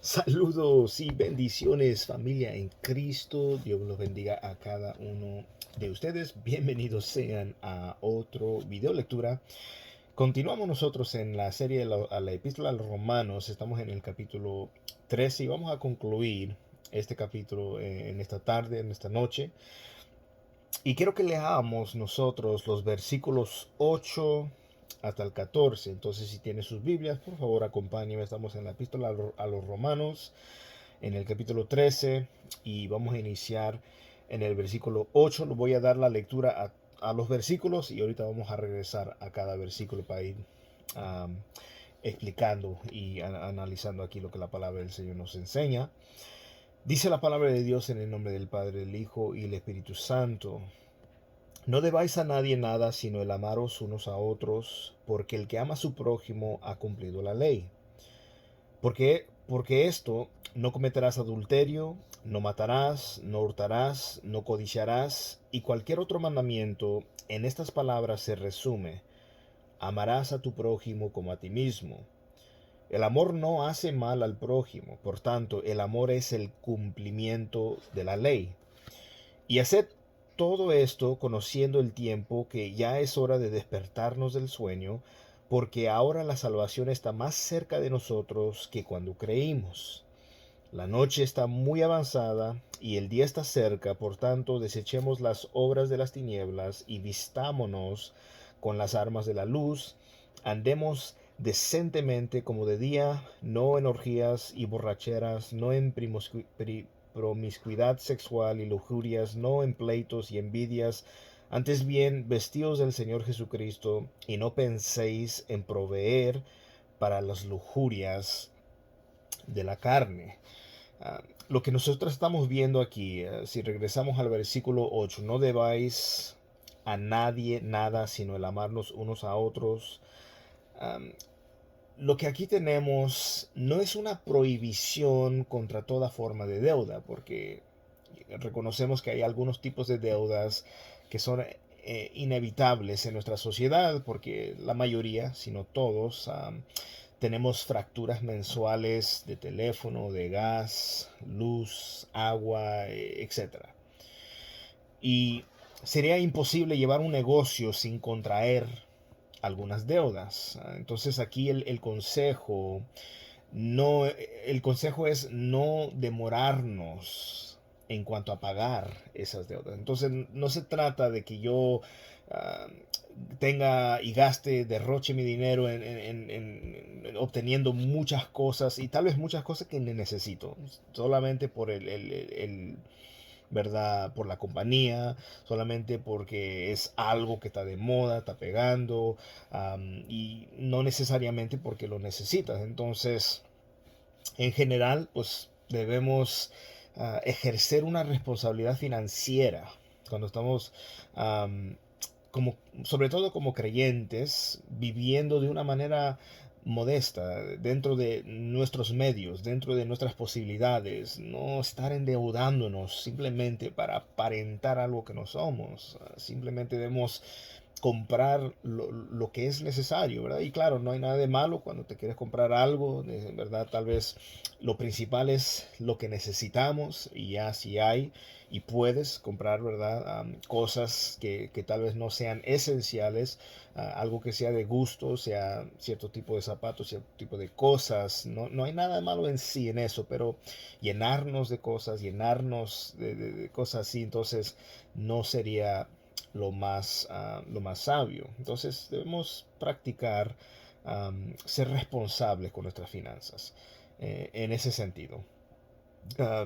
Saludos y bendiciones, familia en Cristo. Dios los bendiga a cada uno de ustedes. Bienvenidos sean a otro video lectura. Continuamos nosotros en la serie a la epístola a los Romanos. Estamos en el capítulo 13 y vamos a concluir este capítulo en esta tarde, en esta noche. Y quiero que leamos nosotros los versículos 8 hasta el 14. Entonces, si tiene sus Biblias, por favor, acompáñenme. Estamos en la epístola a los Romanos, en el capítulo 13, y vamos a iniciar en el versículo 8. Voy a dar la lectura a los versículos y ahorita vamos a regresar a cada versículo para ir um, explicando y analizando aquí lo que la palabra del Señor nos enseña. Dice la palabra de Dios en el nombre del Padre, del Hijo y el Espíritu Santo. No debáis a nadie nada sino el amaros unos a otros, porque el que ama a su prójimo ha cumplido la ley. Porque esto, no cometerás adulterio, no matarás, no hurtarás, no codiciarás, y cualquier otro mandamiento en estas palabras se resume: amarás a tu prójimo como a ti mismo. El amor no hace mal al prójimo, por tanto, el amor es el cumplimiento de la ley. Y haced todo esto conociendo el tiempo, que ya es hora de despertarnos del sueño, porque ahora la salvación está más cerca de nosotros que cuando creímos. La noche está muy avanzada y el día está cerca, por tanto desechemos las obras de las tinieblas y vistámonos con las armas de la luz. Andemos decentemente como de día, no en orgías y borracheras, no en promiscuidad sexual y lujurias, no en pleitos y envidias. Antes bien, vestíos del Señor Jesucristo, y no penséis en proveer para las lujurias de la carne. Lo que nosotros estamos viendo aquí, si regresamos al versículo 8: no debáis a nadie nada sino el amarnos unos a otros. Um, lo que aquí tenemos no es una prohibición contra toda forma de deuda, porque reconocemos que hay algunos tipos de deudas que son inevitables en nuestra sociedad, porque la mayoría, si no todos, tenemos facturas mensuales de teléfono, de gas, luz, agua, etcétera. Y sería imposible llevar un negocio sin contraer algunas deudas. Entonces aquí el consejo no, el consejo es no demorarnos en cuanto a pagar esas deudas. Entonces no se trata de que yo uh, tenga y gaste, derroche mi dinero en obteniendo muchas cosas, y tal vez muchas cosas que necesito, solamente por ¿verdad? Por la compañía, solamente porque es algo que está de moda, está pegando, y no necesariamente porque lo necesitas. Entonces, en general, pues debemos ejercer una responsabilidad financiera cuando estamos, um, como, sobre todo como creyentes, viviendo de una manera modesta, dentro de nuestros medios, dentro de nuestras posibilidades, no estar endeudándonos simplemente para aparentar algo que no somos. Simplemente debemos comprar lo que es necesario, ¿verdad? Y claro, no hay nada de malo cuando te quieres comprar algo, ¿verdad? Tal vez lo principal es lo que necesitamos, y ya si hay y puedes comprar, ¿verdad? Cosas que tal vez no sean esenciales, algo que sea de gusto, sea cierto tipo de zapatos, cierto tipo de cosas. No hay nada de malo en sí en eso, pero llenarnos de cosas, llenarnos de cosas así, entonces no sería lo más sabio. Entonces debemos practicar ser responsables con nuestras finanzas en ese sentido.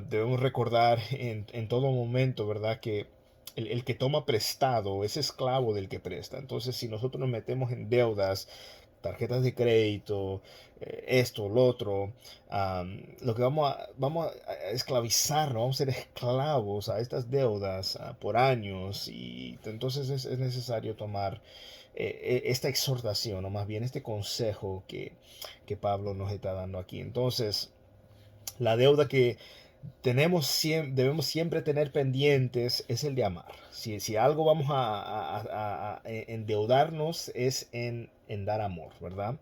Debemos recordar en todo momento, ¿verdad? Que el que toma prestado es esclavo del que presta. Entonces, si nosotros nos metemos en deudas, tarjetas de crédito, esto, lo otro, lo que vamos a esclavizarnos, vamos a ser esclavos a estas deudas por años, y entonces es necesario tomar esta exhortación, o más bien este consejo que Pablo nos está dando aquí. Entonces, la deuda debemos siempre tener pendientes es el de amar. Si algo vamos a endeudarnos es en dar amor, ¿verdad?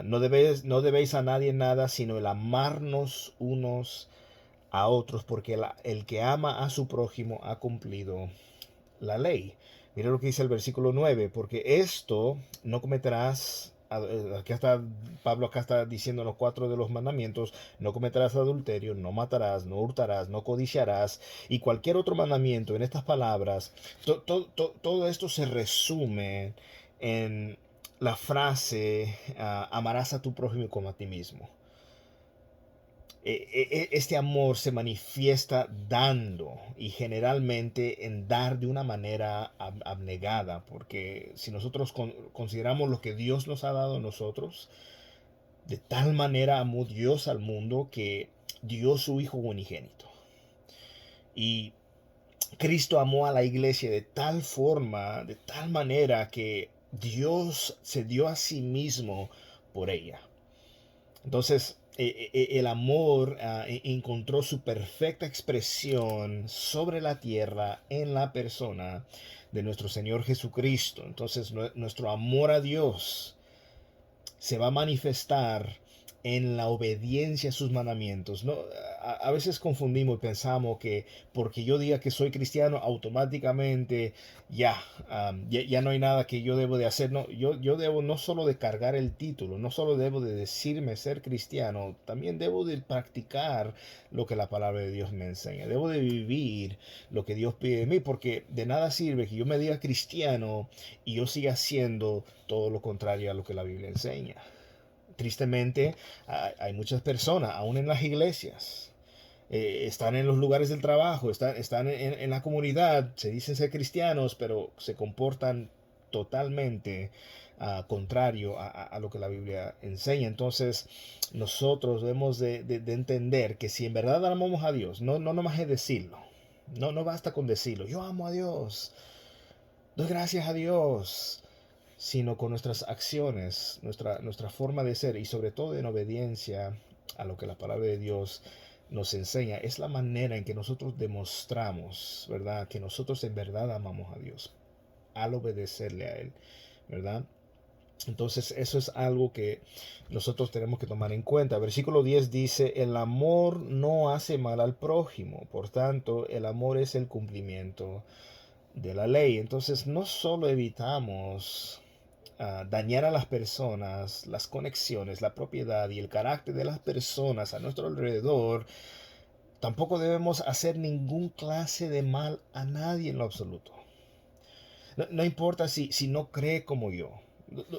No debéis a nadie nada, sino el amarnos unos a otros, porque el que ama a su prójimo ha cumplido la ley. Mira lo que dice el versículo 9, porque esto no cometerás, aquí está, Pablo acá está diciendo los cuatro de los mandamientos: no cometerás adulterio, no matarás, no hurtarás, no codiciarás, y cualquier otro mandamiento. En estas palabras, todo esto se resume en la frase, amarás a tu prójimo como a ti mismo. Este amor se manifiesta dando, y generalmente en dar de una manera abnegada, porque si nosotros consideramos lo que Dios nos ha dado a nosotros, de tal manera amó Dios al mundo que dio su Hijo unigénito. Y Cristo amó a la iglesia de tal forma, de tal manera, que Dios se dio a sí mismo por ella. Entonces, el amor encontró su perfecta expresión sobre la tierra en la persona de nuestro Señor Jesucristo. Entonces, nuestro amor a Dios se va a manifestar en la obediencia a sus mandamientos. No, a veces confundimos y pensamos que porque yo diga que soy cristiano, automáticamente ya no hay nada que yo debo de hacer. No, yo debo no solo de cargar el título, no solo debo de decirme ser cristiano, también debo de practicar lo que la palabra de Dios me enseña. Debo de vivir lo que Dios pide de mí, porque de nada sirve que yo me diga cristiano y yo siga haciendo todo lo contrario a lo que la Biblia enseña. Tristemente, hay muchas personas, aún en las iglesias, están en los lugares del trabajo, están en la comunidad, se dicen ser cristianos, pero se comportan totalmente contrario a lo que la Biblia enseña. Entonces, nosotros debemos de entender que si en verdad amamos a Dios, no nomás es decirlo, no basta con decirlo: yo amo a Dios, doy gracias a Dios, sino con nuestras acciones, nuestra forma de ser, y sobre todo en obediencia a lo que la palabra de Dios nos enseña. Es la manera en que nosotros demostramos, ¿verdad?, que nosotros en verdad amamos a Dios, al obedecerle a Él, ¿verdad? Entonces eso es algo que nosotros tenemos que tomar en cuenta. Versículo 10 dice: el amor no hace mal al prójimo, por tanto el amor es el cumplimiento de la ley. Entonces no solo evitamos dañar a las personas, las conexiones, la propiedad y el carácter de las personas a nuestro alrededor, tampoco debemos hacer ningún clase de mal a nadie en lo absoluto. No importa si no cree como yo.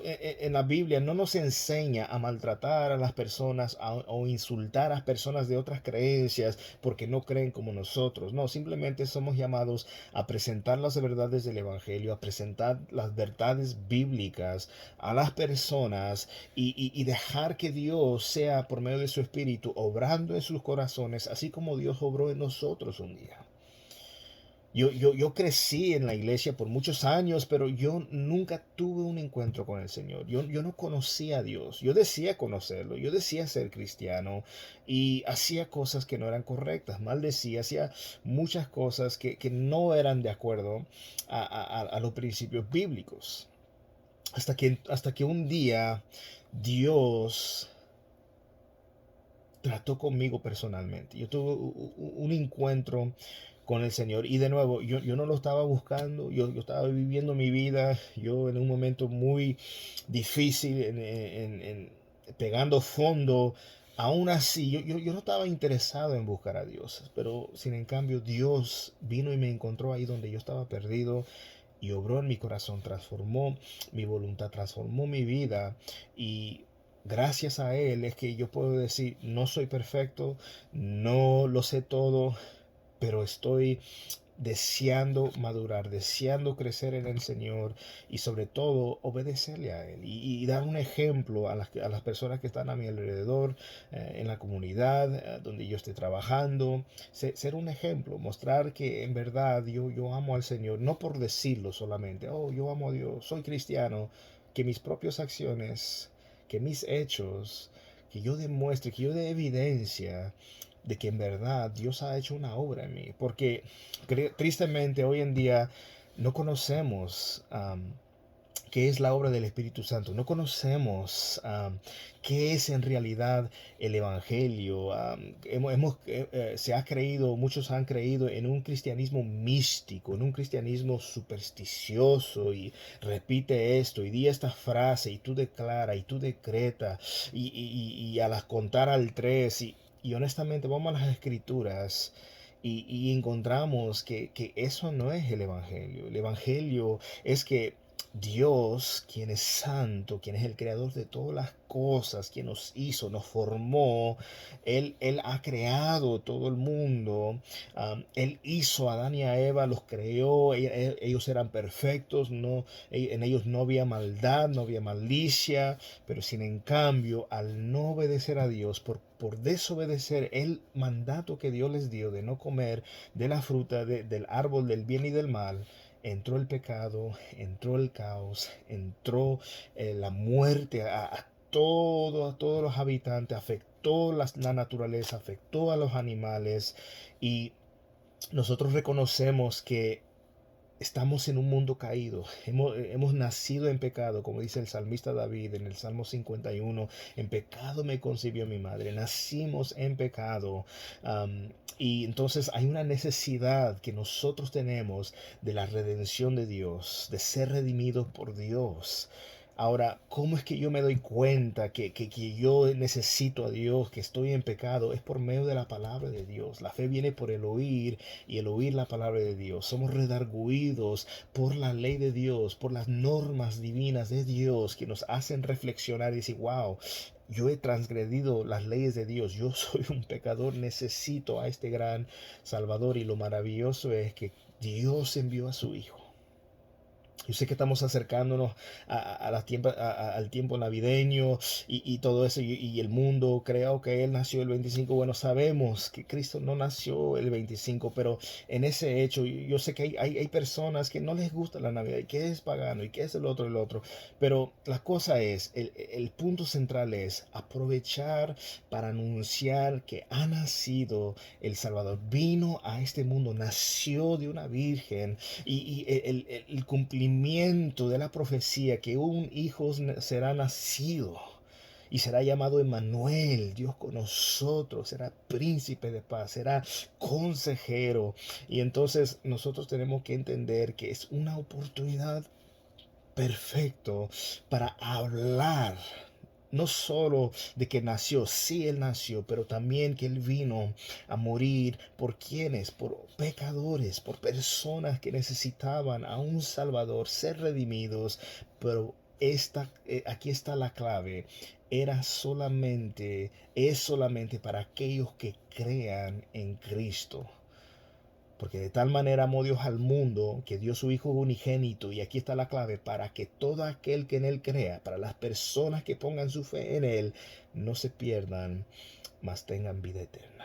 En la Biblia no nos enseña a maltratar a las personas o insultar a las personas de otras creencias porque no creen como nosotros. No, simplemente somos llamados a presentar las verdades del Evangelio, a presentar las verdades bíblicas a las personas, y dejar que Dios sea, por medio de su Espíritu, obrando en sus corazones, así como Dios obró en nosotros un día. Yo crecí en la iglesia por muchos años, pero yo nunca tuve un encuentro con el Señor. Yo no conocía a Dios. Yo decía conocerlo, yo decía ser cristiano, y hacía cosas que no eran correctas, maldecía, hacía muchas cosas que no eran de acuerdo a los principios bíblicos. Hasta que un día Dios trató conmigo personalmente. Yo tuve un encuentro con el Señor, y de nuevo, yo no lo estaba buscando, yo estaba viviendo mi vida, yo en un momento muy difícil, pegando fondo. Aún así, yo no estaba interesado en buscar a Dios, pero sin en cambio Dios vino y me encontró ahí donde yo estaba perdido, y obró en mi corazón, transformó mi voluntad, transformó mi vida, y gracias a Él es que yo puedo decir: no soy perfecto, no lo sé todo, pero estoy deseando madurar, deseando crecer en el Señor, y sobre todo obedecerle a Él, y dar un ejemplo a las personas que están a mi alrededor, en la comunidad donde yo esté trabajando. Ser un ejemplo, mostrar que en verdad yo amo al Señor, no por decirlo solamente: oh, yo amo a Dios, soy cristiano. Que mis propias acciones, que mis hechos, que yo demuestre, que yo dé evidencia de que en verdad Dios ha hecho una obra en mí. Porque tristemente hoy en día no conocemos qué es la obra del Espíritu Santo. No conocemos qué es en realidad el Evangelio. Se ha creído, muchos han creído en un cristianismo místico, en un cristianismo supersticioso y repite esto y di esta frase y tú declara y tú decreta y a las contar al tres y honestamente vamos a las escrituras. Y encontramos que eso no es el Evangelio. El Evangelio es que Dios, quien es santo, quien es el creador de todas las cosas, quien nos hizo, nos formó, Él ha creado todo el mundo, Él hizo a Adán y a Eva, los creó, ellos eran perfectos, no, en ellos no había maldad, no había malicia, pero sin en cambio, al no obedecer a Dios, por desobedecer el mandato que Dios les dio de no comer de la fruta del árbol del bien y del mal, entró el pecado, entró el caos, entró la muerte a todos los habitantes, afectó la naturaleza, afectó a los animales y nosotros reconocemos que estamos en un mundo caído, hemos nacido en pecado, como dice el salmista David en el Salmo 51, en pecado me concibió mi madre, nacimos en pecado. Y entonces hay una necesidad que nosotros tenemos de la redención de Dios, de ser redimidos por Dios. Ahora, ¿cómo es que yo me doy cuenta que yo necesito a Dios, que estoy en pecado? Es por medio de la palabra de Dios. La fe viene por el oír y el oír la palabra de Dios. Somos redarguidos por la ley de Dios, por las normas divinas de Dios que nos hacen reflexionar y decir, wow, yo he transgredido las leyes de Dios, yo soy un pecador, necesito a este gran Salvador y lo maravilloso es que Dios envió a su Hijo. Yo sé que estamos acercándonos al tiempo navideño y todo eso, y el mundo creo que Él nació el 25. Bueno, sabemos que Cristo no nació el 25, pero en ese hecho, yo sé que hay personas que no les gusta la Navidad, y que es pagano, y que es el otro, pero la cosa es, el punto central es aprovechar para anunciar que ha nacido el Salvador, vino a este mundo, nació de una virgen y el cumplimiento de la profecía que un hijo será nacido y será llamado Emmanuel, Dios con nosotros, será príncipe de paz, será consejero. Y entonces nosotros tenemos que entender que es una oportunidad perfecta para hablar no solo de que nació, sí Él nació, pero también que Él vino a morir por quienes, por pecadores, por personas que necesitaban a un Salvador, ser redimidos, pero aquí está la clave. Es solamente para aquellos que crean en Cristo. Porque de tal manera amó Dios al mundo que dio su Hijo unigénito. Y aquí está la clave, para que todo aquel que en Él crea, para las personas que pongan su fe en Él, no se pierdan, mas tengan vida eterna.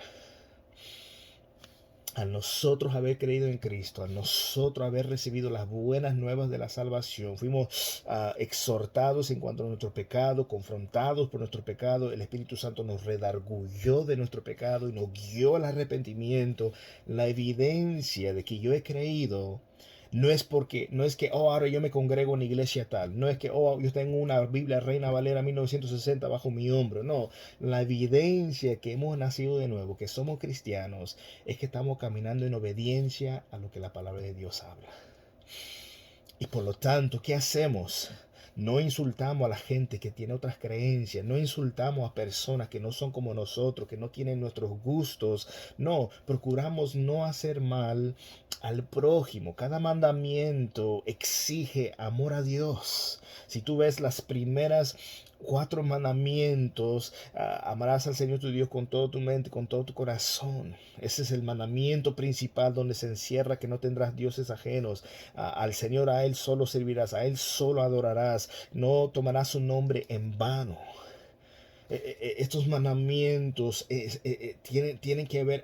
A nosotros haber creído en Cristo, a nosotros haber recibido las buenas nuevas de la salvación, fuimos exhortados en cuanto a nuestro pecado, confrontados por nuestro pecado, el Espíritu Santo nos redarguyó de nuestro pecado y nos guió al arrepentimiento, la evidencia de que yo he creído. No es que, oh, ahora yo me congrego en iglesia tal. No es que, oh, yo tengo una Biblia Reina Valera 1960 bajo mi hombro. No, la evidencia que hemos nacido de nuevo, que somos cristianos, es que estamos caminando en obediencia a lo que la palabra de Dios habla. Y por lo tanto, ¿qué hacemos? No insultamos a la gente que tiene otras creencias, no insultamos a personas que no son como nosotros, que no tienen nuestros gustos. No, procuramos no hacer mal al prójimo. Cada mandamiento exige amor a Dios. Si tú ves las primeras 4 mandamientos, amarás al Señor tu Dios con todo tu mente, con todo tu corazón. Ese es el mandamiento principal donde se encierra que no tendrás dioses ajenos. Al Señor, a Él solo servirás, a Él solo adorarás, no tomarás su nombre en vano. Estos mandamientos tienen que ver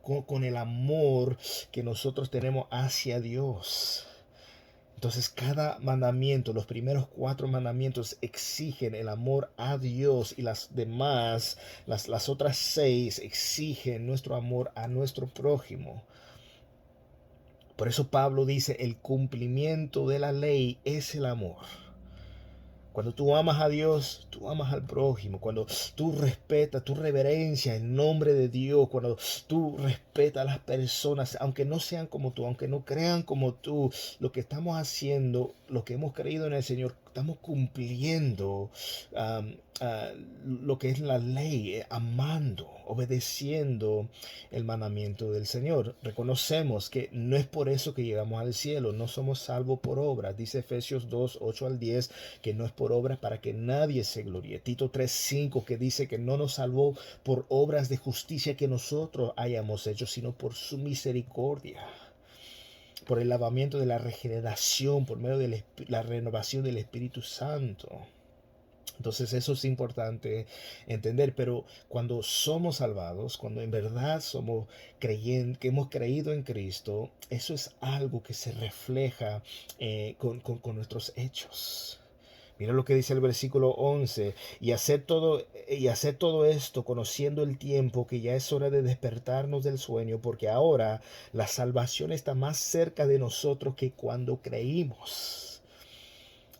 con el amor que nosotros tenemos hacia Dios. Entonces cada mandamiento, los primeros 4 mandamientos exigen el amor a Dios y las demás, las otras 6 exigen nuestro amor a nuestro prójimo. Por eso Pablo dice, el cumplimiento de la ley es el amor. Cuando tú amas a Dios, tú amas al prójimo. Cuando tú respetas, tú reverencias el nombre de Dios. Cuando tú respetas a las personas, aunque no sean como tú, aunque no crean como tú, lo que estamos haciendo, lo que hemos creído en el Señor, estamos cumpliendo um, lo que es la ley, amando, obedeciendo el mandamiento del Señor. Reconocemos que no es por eso que llegamos al cielo, no somos salvos por obras. Dice Efesios 2, 8 al 10, que no es por obras para que nadie se gloríe. Tito 3, 5, que dice que no nos salvó por obras de justicia que nosotros hayamos hecho, sino por su misericordia, por el lavamiento de la regeneración, por medio de la renovación del Espíritu Santo. Entonces eso es importante entender, pero cuando somos salvados, cuando en verdad somos creyentes, que hemos creído en Cristo, eso es algo que se refleja con nuestros hechos. Mira lo que dice el versículo 11, y hacer todo esto conociendo el tiempo, que ya es hora de despertarnos del sueño, porque ahora la salvación está más cerca de nosotros que cuando creímos.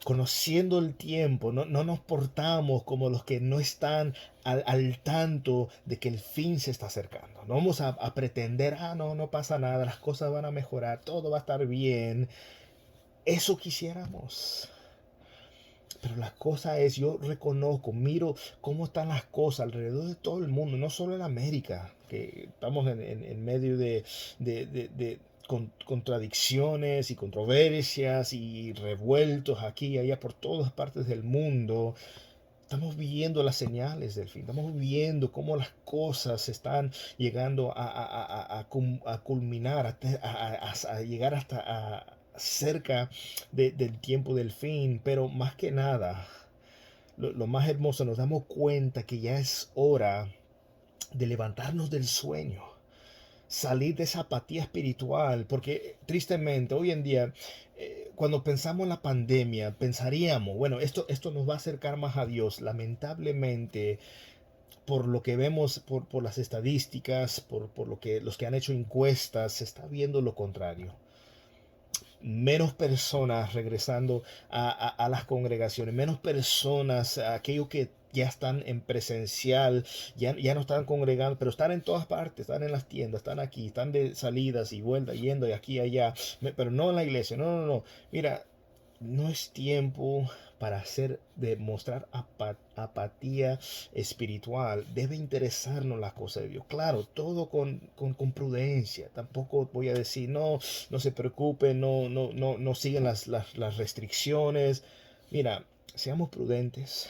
Conociendo el tiempo, no nos portamos como los que no están al tanto de que el fin se está acercando. No vamos a pretender, no pasa nada, las cosas van a mejorar, todo va a estar bien. Eso quisiéramos. Pero la cosa es, yo reconozco, miro cómo están las cosas alrededor de todo el mundo, no solo en América, que estamos en medio de contradicciones y controversias y revueltos aquí y allá por todas partes del mundo. Estamos viendo las señales del fin, estamos viendo cómo las cosas están llegando a culminar, a llegar hasta cerca del tiempo del fin, pero más que nada, lo más hermoso, nos damos cuenta que ya es hora de levantarnos del sueño, salir de esa apatía espiritual, porque tristemente hoy en día, cuando pensamos en la pandemia, pensaríamos, bueno, esto nos va a acercar más a Dios. Lamentablemente, por lo que vemos, por las estadísticas, por lo que los que han hecho encuestas, se está viendo lo contrario. Menos personas regresando a las congregaciones, menos personas, aquellos que ya están en presencial, ya no están congregando, pero están en todas partes, están en las tiendas, están aquí, están de salidas y vueltas, yendo de aquí a allá, pero no en la iglesia, no. Mira, no es tiempo para demostrar apatía espiritual. Debe interesarnos las cosas de Dios. Claro, todo con prudencia. Tampoco voy a decir, no se preocupen, no sigan las restricciones. Mira, seamos prudentes.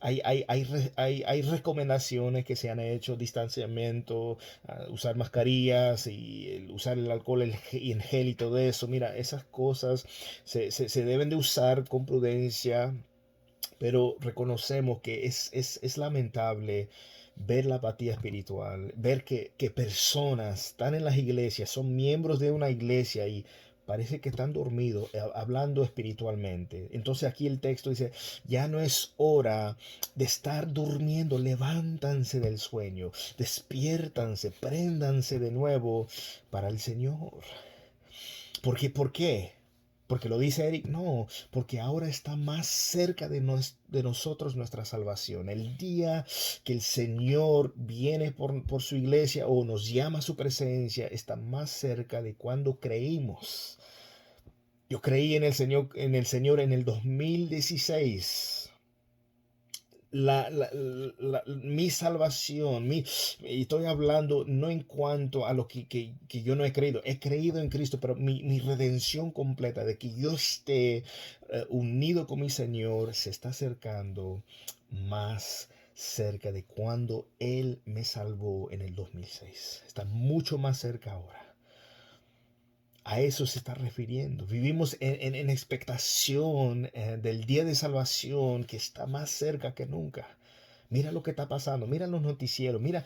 Hay recomendaciones que se han hecho, distanciamiento, usar mascarillas y usar el alcohol en gel y todo eso. Mira, esas cosas se deben de usar con prudencia, pero reconocemos que es lamentable ver la apatía espiritual, ver que personas están en las iglesias, son miembros de una iglesia y parece que están dormidos, hablando espiritualmente. Entonces aquí el texto dice, ya no es hora de estar durmiendo, levántanse del sueño, despiértanse, préndanse de nuevo para el Señor. ¿Por qué? Porque lo dice Eric, no, porque ahora está más cerca de nosotros nuestra salvación. El día que el Señor viene por su iglesia o nos llama a su presencia, está más cerca de cuando creímos. Yo creí en el Señor en el 2016. Mi salvación, y estoy hablando no en cuanto a lo que yo no he creído en Cristo, pero mi redención completa, de que yo esté unido con mi Señor, se está acercando más cerca de cuando Él me salvó en el 2006. Está mucho más cerca ahora. A eso se está refiriendo. Vivimos en expectación del día de salvación que está más cerca que nunca. Mira lo que está pasando, mira los noticieros, mira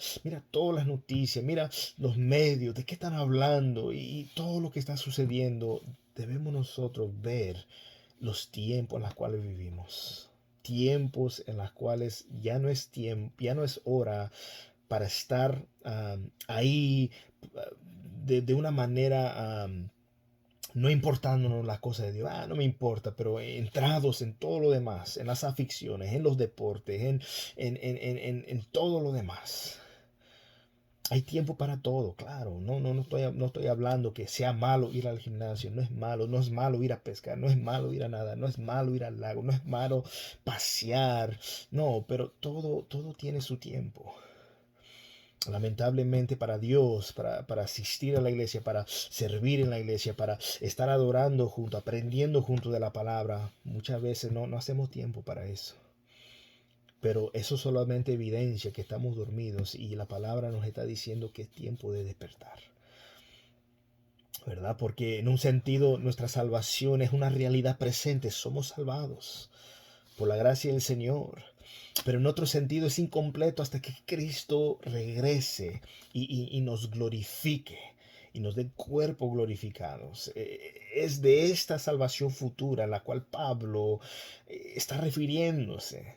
todas las noticias, mira los medios, de qué están hablando y todo lo que está sucediendo. debemos nosotros ver los tiempos en los cuales vivimos. Tiempos en los cuales ya no es tiempo, ya no es hora para estar ahí de una manera no importándonos las cosas de Dios. No me importa, pero entrados en todo lo demás, en las aficiones, en los deportes, en todo lo demás. Hay tiempo para todo, claro. No estoy hablando que sea malo ir al gimnasio. No es malo. No es malo ir a pescar. No es malo ir a nadar. No es malo ir al lago. No es malo pasear. No, pero todo tiene su tiempo. Lamentablemente para Dios, para asistir a la iglesia, para servir en la iglesia, para estar adorando junto, aprendiendo junto de la palabra, muchas veces no hacemos tiempo para eso. Pero eso solamente evidencia que estamos dormidos y la palabra nos está diciendo que es tiempo de despertar. ¿Verdad? Porque en un sentido nuestra salvación es una realidad presente. Somos salvados por la gracia del Señor. Pero en otro sentido es incompleto hasta que Cristo regrese y nos glorifique y nos dé cuerpos glorificados. Es de esta salvación futura a la cual Pablo está refiriéndose.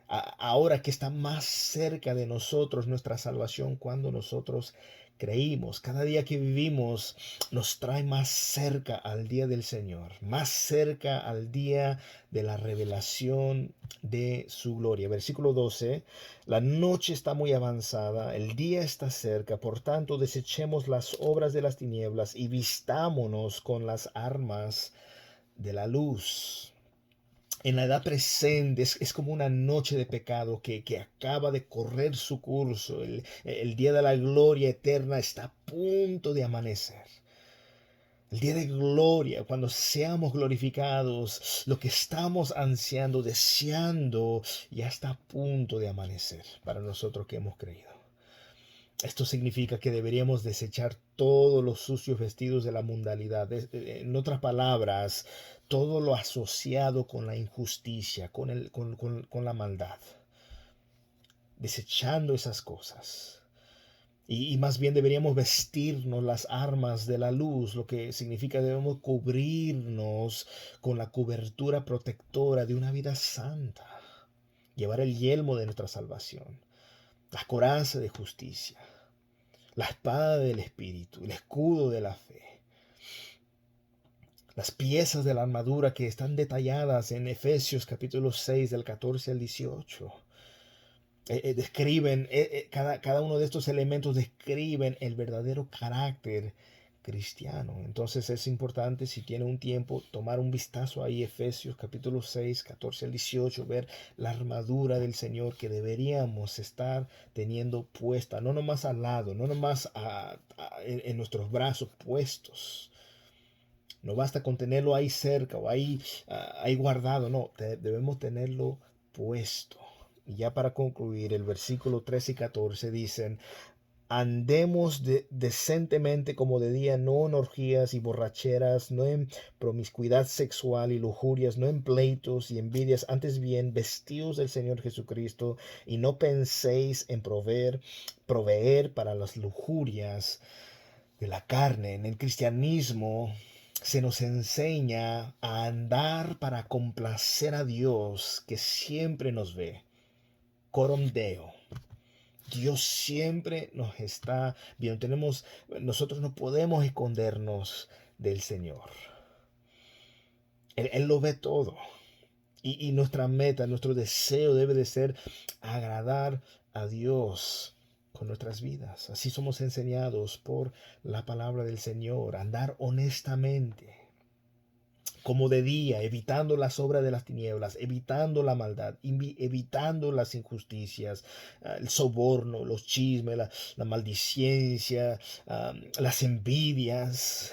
Ahora que está más cerca de nosotros nuestra salvación cuando nosotros creímos. Cada día que vivimos nos trae más cerca al día del Señor, más cerca al día de la revelación de su gloria. Versículo 12, la noche está muy avanzada, el día está cerca, por tanto desechemos las obras de las tinieblas y vistámonos con las armas de la luz. En la edad presente es como una noche de pecado que acaba de correr su curso. El día de la gloria eterna está a punto de amanecer. El día de gloria, cuando seamos glorificados, lo que estamos ansiando, deseando, ya está a punto de amanecer para nosotros que hemos creído. Esto significa que deberíamos desechar todos los sucios vestidos de la mundanalidad. En otras palabras, todo lo asociado con la injusticia, con la maldad. Desechando esas cosas. Y más bien deberíamos vestirnos las armas de la luz, lo que significa que debemos cubrirnos con la cobertura protectora de una vida santa. Llevar el yelmo de nuestra salvación, la coraza de justicia, la espada del Espíritu, el escudo de la fe, las piezas de la armadura que están detalladas en Efesios capítulo 6 del 14 al 18. Describen, cada uno de estos elementos describen el verdadero carácter cristiano. Entonces es importante, si tiene un tiempo, tomar un vistazo ahí, Efesios capítulo 6, 14 al 18, ver la armadura del Señor que deberíamos estar teniendo puesta, no nomás al lado, no nomás en nuestros brazos puestos. No basta con tenerlo ahí cerca o ahí guardado, no, debemos tenerlo puesto. Y ya para concluir, el versículo 13 y 14 dicen: andemos decentemente como de día, no en orgías y borracheras, no en promiscuidad sexual y lujurias, no en pleitos y envidias, antes bien vestidos del Señor Jesucristo, y no penséis en proveer para las lujurias de la carne. En el cristianismo se nos enseña a andar para complacer a Dios, que siempre nos ve. Coram Deo. Dios siempre nos está viendo. Nosotros no podemos escondernos del Señor. Él lo ve todo. Y nuestra meta, nuestro deseo debe de ser agradar a Dios con nuestras vidas. Así somos enseñados por la palabra del Señor, andar honestamente, como de día, evitando las obras de las tinieblas, evitando la maldad, evitando las injusticias, el soborno, los chismes, la maldicencia, las envidias,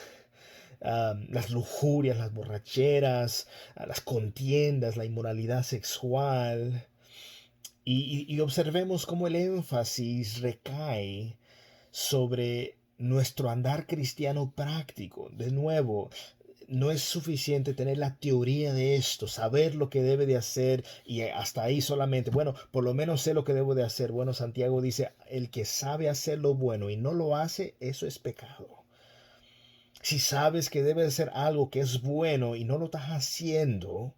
las lujurias, las borracheras, las contiendas, la inmoralidad sexual. Y observemos cómo el énfasis recae sobre nuestro andar cristiano práctico. De nuevo, no es suficiente tener la teoría de esto, saber lo que debe de hacer y hasta ahí solamente. Bueno, por lo menos sé lo que debo de hacer. Bueno, Santiago dice, el que sabe hacer lo bueno y no lo hace, eso es pecado. Si sabes que debes hacer algo que es bueno y no lo estás haciendo,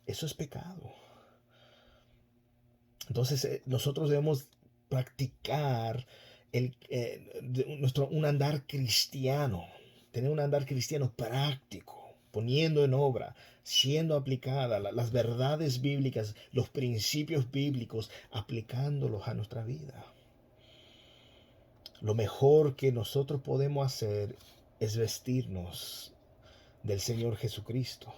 eso es pecado. Entonces nosotros debemos practicar un andar cristiano, tener un andar cristiano práctico, poniendo en obra, siendo aplicada las verdades bíblicas, los principios bíblicos, aplicándolos a nuestra vida. Lo mejor que nosotros podemos hacer es vestirnos del Señor Jesucristo.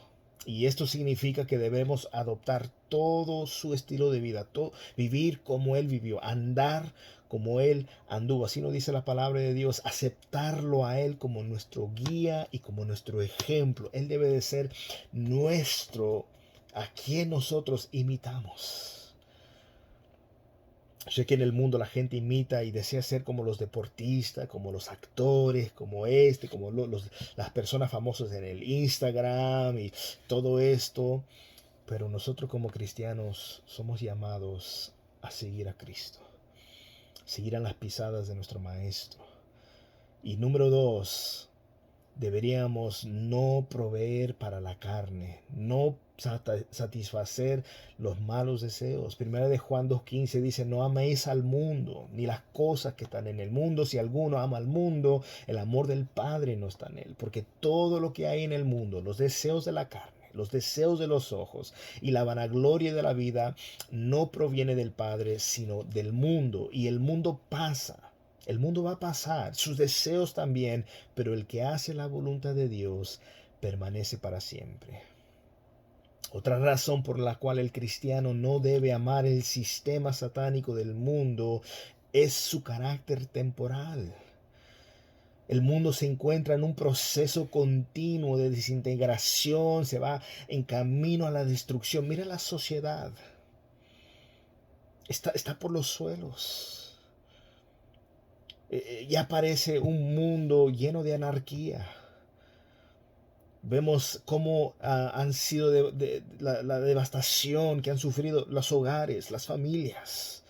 Y esto significa que debemos adoptar todo su estilo de vida, vivir como Él vivió, andar como Él anduvo. Así nos dice la palabra de Dios, aceptarlo a Él como nuestro guía y como nuestro ejemplo. Él debe de ser nuestro, a quien nosotros imitamos. Sé que en el mundo la gente imita y desea ser como los deportistas, como los actores, como las personas famosas en el Instagram y todo esto. Pero nosotros como cristianos somos llamados a seguir a Cristo, seguir en las pisadas de nuestro Maestro. Y número dos, deberíamos no proveer para la carne, no satisfacer los malos deseos. Primera de Juan 2:15 dice, no améis al mundo, ni las cosas que están en el mundo. Si alguno ama al mundo, el amor del Padre no está en él. Porque todo lo que hay en el mundo, los deseos de la carne, los deseos de los ojos y la vanagloria de la vida, no proviene del Padre, sino del mundo. Y el mundo pasa. El mundo va a pasar, sus deseos también, pero el que hace la voluntad de Dios permanece para siempre. Otra razón por la cual el cristiano no debe amar el sistema satánico del mundo es su carácter temporal. El mundo se encuentra en un proceso continuo de desintegración, se va en camino a la destrucción. Mira la sociedad, está por los suelos. Ya parece un mundo lleno de anarquía. Vemos cómo han sido la devastación que han sufrido los hogares, las familias.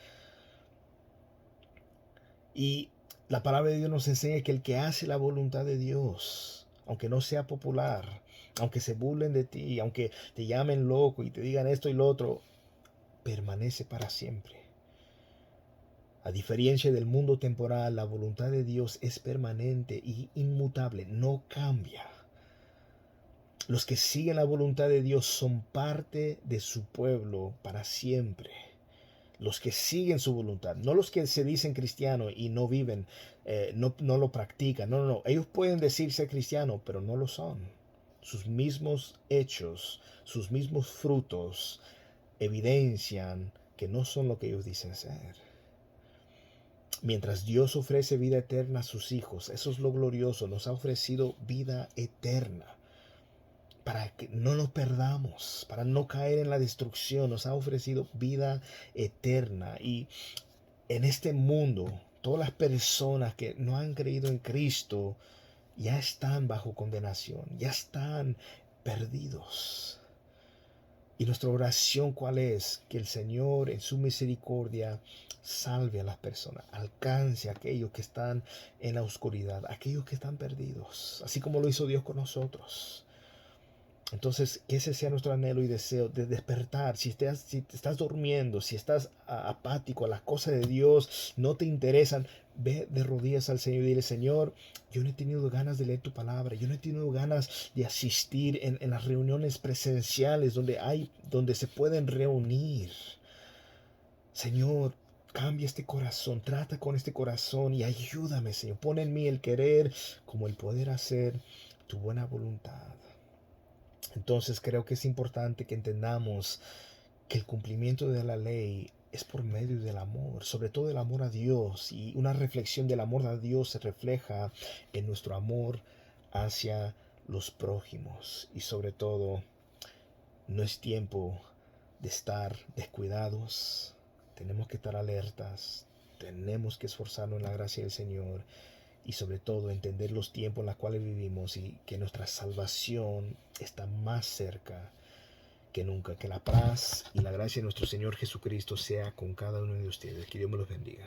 Y la palabra de Dios nos enseña que el que hace la voluntad de Dios, aunque no sea popular, aunque se burlen de ti, aunque te llamen loco y te digan esto y lo otro, permanece para siempre. A diferencia del mundo temporal, la voluntad de Dios es permanente y inmutable, no cambia. Los que siguen la voluntad de Dios son parte de su pueblo para siempre. Los que siguen su voluntad, no los que se dicen cristianos y no viven, no lo practican. No. Ellos pueden decirse cristianos, pero no lo son. Sus mismos hechos, sus mismos frutos evidencian que no son lo que ellos dicen ser. Mientras Dios ofrece vida eterna a sus hijos, eso es lo glorioso, nos ha ofrecido vida eterna. Para que no nos perdamos, para no caer en la destrucción, nos ha ofrecido vida eterna. Y en este mundo, todas las personas que no han creído en Cristo ya están bajo condenación, ya están perdidos. Y nuestra oración, ¿cuál es? Que el Señor en su misericordia salve a las personas, alcance a aquellos que están en la oscuridad, aquellos que están perdidos, así como lo hizo Dios con nosotros. Entonces, que ese sea nuestro anhelo y deseo de despertar. Si te estás durmiendo, si estás apático a las cosas de Dios, no te interesan, ve de rodillas al Señor y dile, Señor, yo no he tenido ganas de leer tu palabra, yo no he tenido ganas de asistir en las reuniones presenciales donde se pueden reunir. Señor, cambia este corazón, trata con este corazón y ayúdame, Señor. Pon en mí el querer como el poder hacer tu buena voluntad. Entonces creo que es importante que entendamos que el cumplimiento de la ley es por medio del amor, sobre todo el amor a Dios, y una reflexión del amor a Dios se refleja en nuestro amor hacia los prójimos. Y sobre todo, no es tiempo de estar descuidados, tenemos que estar alertas, tenemos que esforzarnos en la gracia del Señor y sobre todo entender los tiempos en los cuales vivimos y que nuestra salvación está más cerca que nunca. Que la paz y la gracia de nuestro Señor Jesucristo sea con cada uno de ustedes. Que Dios me los bendiga.